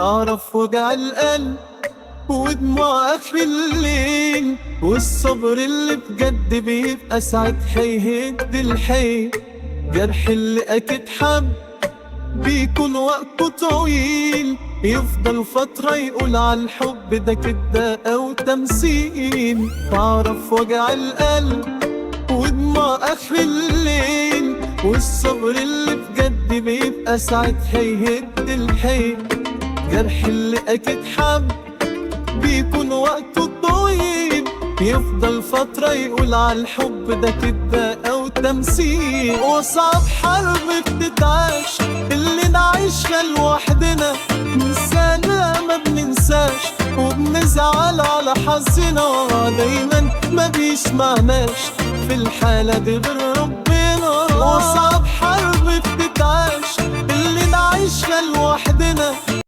أعرف وجع القلب ودموع آخر الليل، والصبر اللي بجد بيبقى ساعتها يهد الحيل. جرح اللي أكيد حب بيكون وقته طويل، يفضل فترة يقول عالحب ده كده أو تمثيل. بعرف وجع القلب ودموع آخر الليل، والصبر اللي بجد بيبقى ساعتها يهد الحيل. جرح اللي أكيد حب بيكون وقته طويل، يفضل فترة يقول عالحب ده كده أو تمثيل. وصعب حرب بتتعاش اللي نعيشها لوحدنا، ننسانا ما بننساش وبنزعل على حظنا، دايما ما بيسمعناش في الحالة دي غير ربنا. وصعب حرب بتتعاش اللي نعيشها لوحدنا،